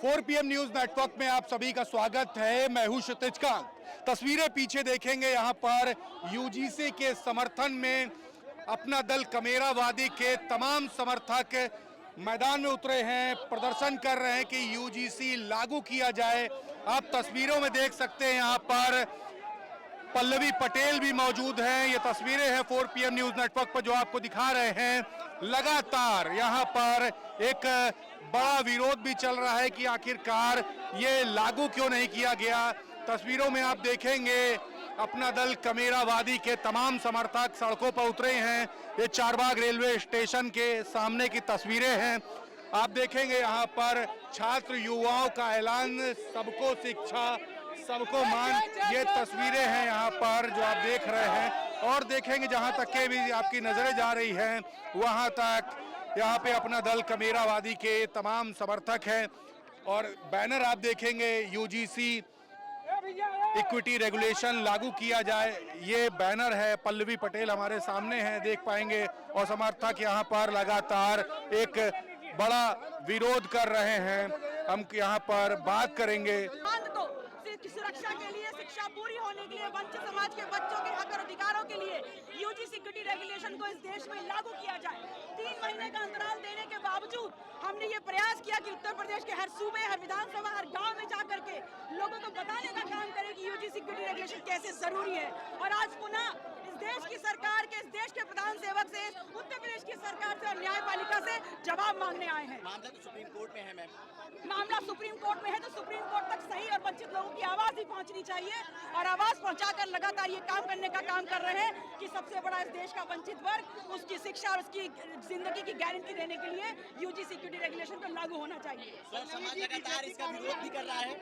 4 PM news network में आप सभी का स्वागत है। मैं हूं क्षितिज कांत। तस्वीरें पीछे देखेंगे, यहां पर यूजीसी के समर्थन में अपना दल कमेरावादी के तमाम समर्थक मैदान में उतरे हैं, प्रदर्शन कर रहे हैं कि यूजीसी लागू किया जाए। आप तस्वीरों में देख सकते हैं, यहां पर पल्लवी पटेल भी मौजूद हैं। ये तस्वीरें हैं 4 PM न्यूज नेटवर्क पर जो आपको दिखा रहे हैं। लगातार यहां पर एक बड़ा विरोध भी चल रहा है कि आखिरकार ये लागू क्यों नहीं किया गया। तस्वीरों में आप देखेंगे अपना दल कमेरावादी के तमाम समर्थक सड़कों पर उतरे हैं। ये चारबाग रेलवे स्टेशन के सामने की तस्वीरें हैं। आप देखेंगे यहाँ पर छात्र युवाओं का ऐलान, सबको शिक्षा सबको मान, ये तस्वीरें हैं यहाँ पर जो आप देख रहे हैं। और देखेंगे जहाँ तक के भी आपकी नजरें जा रही हैं वहाँ तक यहाँ पे अपना दल कमेरावादी के तमाम समर्थक हैं। और बैनर आप देखेंगे, यूजीसी इक्विटी रेगुलेशन लागू किया जाए, ये बैनर है। पल्लवी पटेल हमारे सामने हैं, देख पाएंगे। और समर्थक यहाँ पर लगातार एक बड़ा विरोध कर रहे हैं। हम यहाँ पर बात करेंगे। सुरक्षा के लिए, शिक्षा पूरी होने के लिए, वंचित समाज के बच्चों के हक और अधिकारों के लिए यूजीसी इक्विटी रेगुलेशन को इस देश में लागू किया जाए। 3 महीने का अंतराल देने के बावजूद हमने ये प्रयास किया कि उत्तर प्रदेश के हर सूबे, हर विधानसभा, हर गांव में जाकर के लोगों को बताने का काम करें कि यूजीसी इक्विटी रेगुलेशन कैसे जरूरी है। और आज पुनः इस देश की सरकार के, इस देश के प्रधान सेवक से, उत्तर प्रदेश की सरकार से और न्यायपालिका से जवाब मांगने आए हैं। मामला तो सुप्रीम कोर्ट में है मैम। मामला सुप्रीम कोर्ट में है तो सुप्रीम कोर्ट तक सही और वंचित लोगों की आवाज ही पहुंचनी चाहिए। और आवाज पहुंचाकर लगातार ये काम करने का काम कर रहे हैं कि सबसे बड़ा इस देश का वंचित वर्ग, उसकी शिक्षा और उसकी जिंदगी की गारंटी देने के लिए यूजीसी इक्विटी रेगुलेशन को लागू होना चाहिए। समाज लगातार इसका विरोध भी कर रहा है।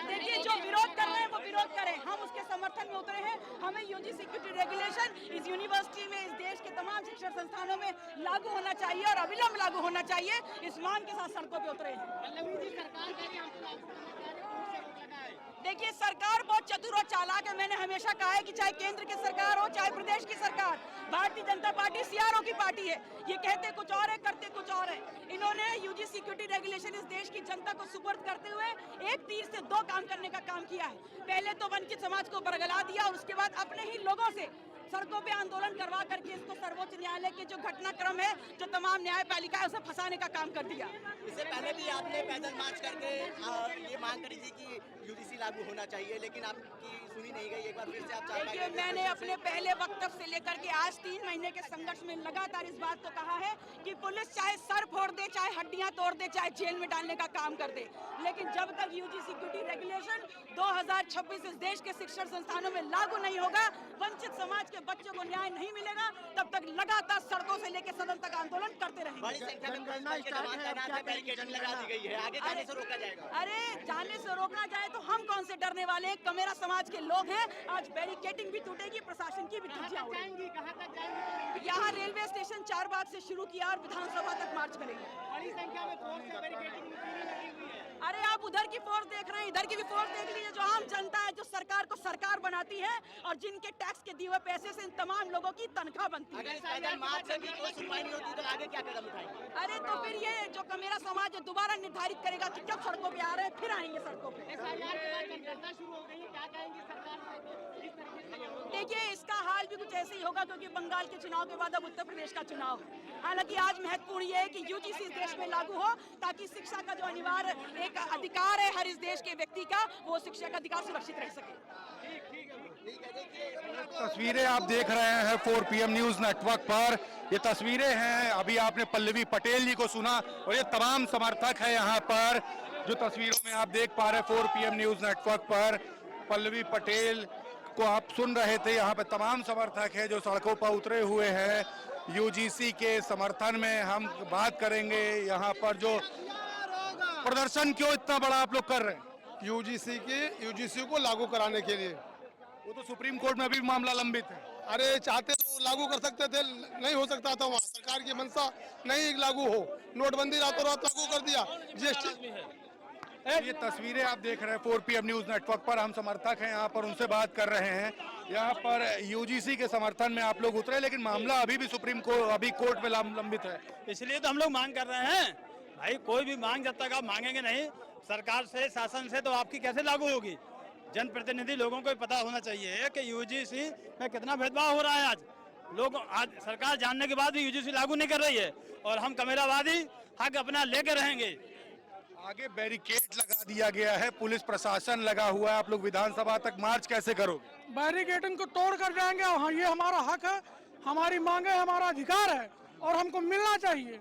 देखिए, जो विरोध कर रहे हैं वो विरोध करें, हम उसके समर्थन में उतरे हैं। हमें यूजीसी इक्विटी रेगुलेशन इस यूनिवर्सिटी में, इस देश के तमाम शिक्षण संस्थानों में लागू होना चाहिए और अविलंब लागू होना चाहिए। इस मांग के साथ सड़कों पे उतरे हैं। देखिए, सरकार बहुत चतुर और चालाक है। मैंने हमेशा कहा है कि चाहे केंद्र की सरकार हो, चाहे प्रदेश की सरकार, भारतीय जनता पार्टी सीआरओ की पार्टी है। ये कहते कुछ और है, करते कुछ और है। इन्होंने यूजीसी इक्विटी रेगुलेशन इस देश की जनता को सुपुर्द करते हुए एक तीर से 2 काम करने का काम किया है। पहले तो वंचित समाज को बरगला दिया और उसके बाद अपने ही लोगों से सड़कों पे आंदोलन करवा करके इसको सर्वोच्च न्यायालय के जो घटनाक्रम है, जो तमाम न्यायपालिका है, उसे फंसाने का काम कर दिया। इससे पहले भी आपने पैदल मार्च करके ये मांग करी थी कि यूजीसी लागू होना चाहिए, लेकिन आपकी सुनी नहीं गई। एक बार फिर से आप देखिए, मैंने अपने पहले वक्तव्य से लेकर के आज 3 महीने के संघर्ष में लगातार इस बात को कहा है कि पुलिस चाहे सर फोड़ दे, चाहे हड्डियां तोड़ दे, चाहे जेल में डालने का काम कर दे, लेकिन जब तक यूजीसी इक्विटी रेगुलेशन 2026 इस देश के शिक्षण संस्थानों में लागू नहीं होगा, वंचित समाज के बच्चों को न्याय नहीं मिलेगा, तब तक लगातार सड़कों से लेकर सदन तक आंदोलन करते रहेंगे। बड़ी संख्या में बैरिकेडिंग लगा दी गई है, आगे जाने से रोका जाएगा। अरे जाने से रोकना जाए तो हम कौन से डरने वाले हैं? कमेरा समाज के लोग हैं। आज बैरिकेडिंग भी टूटेगी, प्रशासन की भी धज्जियां उड़ेंगी। यहाँ रेलवे स्टेशन चारबाग से शुरू किया और विधानसभा तक मार्च करेंगे। बड़ी संख्या में फोर्स से बैरिकेडिंग लगी हुई है। अरे आप उधर की फोर्स देख रहे हैं, इधर की भी फोर्स देख लीजिए। जो आम जनता है, जो सरकार को सरकार बनाती है और जिनके टैक्स के दिए हुए पैसे से इन तमाम लोगों की तनख्वाह बनती है। अगर इस पैदल मार्च से भी कोई सुनवाई नहीं होती तो आगे क्या कदम उठाएंगे? अरे तो फिर ये जो कमेरा समाज है दोबारा निर्धारित करेगा कि जब सड़कों पे आ रहे हैं फिर आएंगे सड़कों पे। शुरू हो गई, क्या कहेंगी सरकार इस तरीके से? देखिए, इसका हाल भी कुछ ऐसे ही होगा क्योंकि बंगाल के चुनाव के बाद अब उत्तर प्रदेश का चुनाव है। हालांकि आज महत्वपूर्ण ये है कि यूजीसी इस देश में लागू हो ताकि शिक्षा का जो अनिवार्य एक अधिकार है हर इस देश के व्यक्ति का, वो शिक्षा का अधिकार सुरक्षित रह सके। तस्वीरें आप देख रहे हैं 4 PM न्यूज नेटवर्क पर। ये तस्वीरें हैं, अभी आपने पल्लवी पटेल जी को सुना और ये तमाम समर्थक है यहाँ पर जो तस्वीरों में आप देख पा रहे हैं 4 PM न्यूज नेटवर्क पर। पल्लवी पटेल को आप सुन रहे थे, यहाँ पे तमाम समर्थक है जो सड़कों पर उतरे हुए हैं यूजीसी के समर्थन में। हम बात करेंगे यहाँ पर जो प्रदर्शन क्यों इतना बड़ा आप लोग कर रहे हैं? यूजीसी को लागू कराने के लिए। वो तो सुप्रीम कोर्ट में भी मामला लंबित है। अरे चाहते तो लागू कर सकते थे, नहीं हो सकता था। वहाँ सरकार की मंशा नहीं लागू हो, नोटबंदी रातों रात लागू कर दिया। जीएसटी ये तस्वीरें आप देख रहे हैं 4 PM न्यूज नेटवर्क पर। हम समर्थक हैं यहाँ पर, उनसे बात कर रहे हैं। यहाँ पर यूजीसी के समर्थन में आप लोग उतरे, लेकिन मामला अभी भी सुप्रीम कोर्ट, अभी कोर्ट में लंबित है। इसलिए तो हम लोग मांग कर रहे हैं भाई, कोई भी मांग जब तक आप मांगेंगे नहीं सरकार से, शासन से, तो आपकी कैसे लागू होगी? जनप्रतिनिधि लोगों को पता होना चाहिए कि यूजीसी में कितना भेदभाव हो रहा है। आज लोग, आज सरकार जानने के बाद भी यूजीसी लागू नहीं कर रही है और हम कमेरावादी हक अपना लेकर रहेंगे। आगे बैरिकेड लगा दिया गया है, पुलिस प्रशासन लगा हुआ है, आप लोग विधानसभा तक मार्च कैसे करोगे? बैरिकेडिंग को तोड़ कर जाएंगे। हाँ, ये हमारा हक है, हमारी मांग है, हमारा अधिकार है और हमको मिलना चाहिए।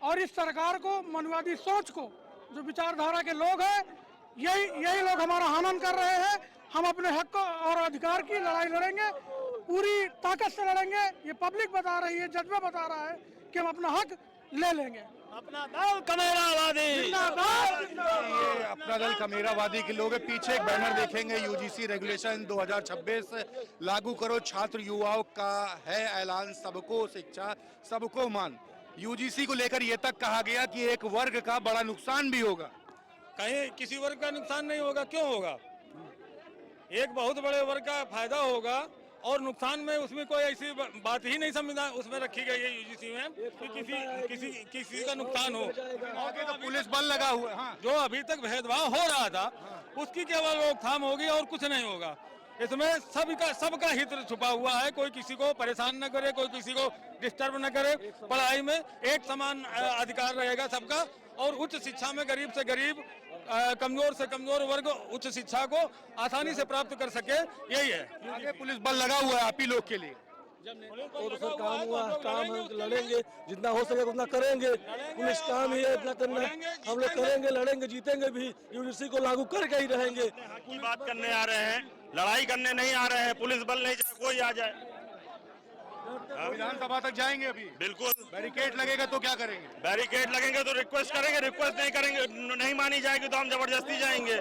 और इस सरकार को, मनवादी सोच को, जो विचारधारा के लोग हैं, यही लोग हमारा हनन कर रहे हैं। हम अपने हक को और अधिकार की लड़ाई लड़ेंगे, पूरी ताकत से लड़ेंगे। ये पब्लिक बता रही है, जज्बा बता रहा है कि हम अपना हक ले लेंगे। अपना दल कमेरावादी, ये अपना दल कमेरावादी के लोग हैं। पीछे एक बैनर देखेंगे, यूजीसी रेगुलेशन 2026 लागू करो, छात्र युवाओं का है ऐलान, सबको शिक्षा सबको मान। यूजीसी को लेकर ये तक कहा गया कि एक वर्ग का बड़ा नुकसान भी होगा। कहीं किसी वर्ग का नुकसान नहीं होगा, क्यों होगा? एक बहुत बड़े वर्ग का फायदा होगा और नुकसान में उसमें कोई ऐसी बात ही नहीं संविधान उसमें रखी गई है यूजीसी में कि किसी का नुकसान हो। आगे तो पुलिस बल लगा हुआ है। हाँ। जो अभी तक भेदभाव हो रहा था उसकी केवल रोकथाम होगी और कुछ नहीं होगा। इसमें सबका हित छुपा हुआ है, कोई किसी को परेशान न करे, कोई किसी को डिस्टर्ब न करे। पढ़ाई में एक समान अधिकार रहेगा सबका और उच्च शिक्षा में गरीब से गरीब, कमजोर से कमजोर वर्ग उच्च शिक्षा को आसानी से प्राप्त कर सके, यही है। आगे पुलिस बल लगा हुआ है आप ही लोग के लिए। और सर काम हुआ, काम लड़ेंगे, जितना हो सके उतना करेंगे। पुलिस काम ही है, इतना करना हम लोग करेंगे, लड़ेंगे, जीतेंगे भी, यूजीसी को लागू करके ही रहेंगे। की बात करने आ रहे हैं, लड़ाई करने नहीं आ रहे हैं। पुलिस बल नहीं जाए, कोई आ जाए। विधानसभा तक जाएंगे अभी? बिल्कुल। बैरिकेड लगेगा तो क्या करेंगे? बैरिकेड लगेंगे तो रिक्वेस्ट करेंगे, रिक्वेस्ट नहीं करेंगे, नहीं मानी जाएगी तो हम जबरदस्ती जाएंगे।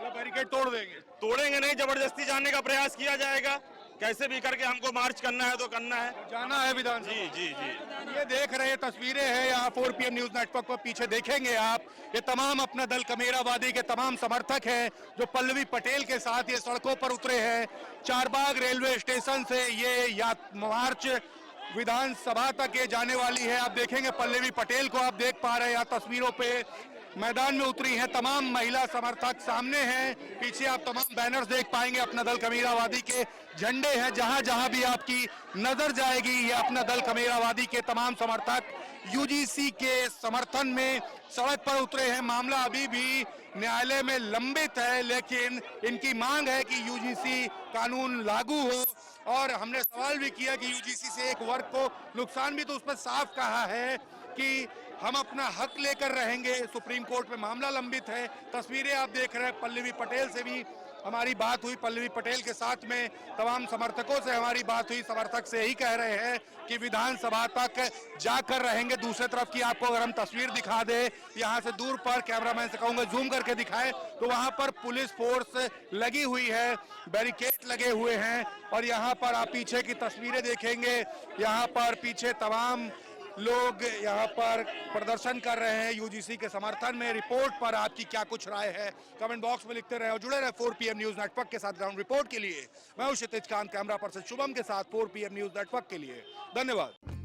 बैरिकेड तोड़ देंगे? तोड़ेंगे नहीं, जबरदस्ती जाने का प्रयास किया जाएगा। कैसे भी करके हमको मार्च करना है तो करना है, जाना है विधानसभा। जी जी जी। ये देख रहे तस्वीरें हैं यहाँ 4 PM न्यूज नेटवर्क पर। पीछे देखेंगे आप, ये तमाम अपना दल कमेरावादी के तमाम समर्थक हैं जो पल्लवी पटेल के साथ ये सड़कों पर उतरे हैं। चारबाग रेलवे स्टेशन से ये मार्च विधानसभा तक ये जाने वाली है। आप देखेंगे पल्लवी पटेल को, आप देख पा रहे हैं यहाँ तस्वीरों पे, मैदान में उतरी हैं तमाम महिला समर्थक, सामने हैं। पीछे आप तमाम बैनर्स देख पाएंगे, अपना दल कमेरावादी के झंडे हैं। जहां जहां भी आपकी नजर जाएगी, ये अपना दल कमेरावादी के तमाम समर्थक यूजीसी के समर्थन में सड़क पर उतरे हैं। मामला अभी भी न्यायालय में लंबित है, लेकिन इनकी मांग है कि यूजीसी कानून लागू हो। और हमने सवाल भी किया कि यूजीसी से एक वर्ग को नुकसान भी, तो उस पर साफ कहा है कि हम अपना हक लेकर रहेंगे। सुप्रीम कोर्ट में मामला लंबित है। तस्वीरें आप देख रहे हैं, पल्लवी पटेल से भी हमारी बात हुई, पल्लवी पटेल के साथ में तमाम समर्थकों से हमारी बात हुई। समर्थक से यही कह रहे हैं कि विधानसभा तक जाकर रहेंगे। दूसरी तरफ की आपको अगर हम तस्वीर दिखा दे, यहाँ से दूर पर, कैमरामैन से कहूंगा जूम करके दिखाएं, तो वहां पर पुलिस फोर्स लगी हुई है, बैरिकेड लगे हुए हैं। और यहाँ पर आप पीछे की तस्वीरें देखेंगे, यहाँ पर पीछे तमाम लोग यहाँ पर प्रदर्शन कर रहे हैं यूजीसी के समर्थन में। रिपोर्ट पर आपकी क्या कुछ राय है, कमेंट बॉक्स में लिखते रहे और जुड़े रहे 4 PM न्यूज नेटवर्क के साथ। ग्राउंड रिपोर्ट के लिए मैं हूं क्षितिज खान, कैमरा पर्सन शुभम के साथ 4 PM न्यूज नेटवर्क के लिए धन्यवाद।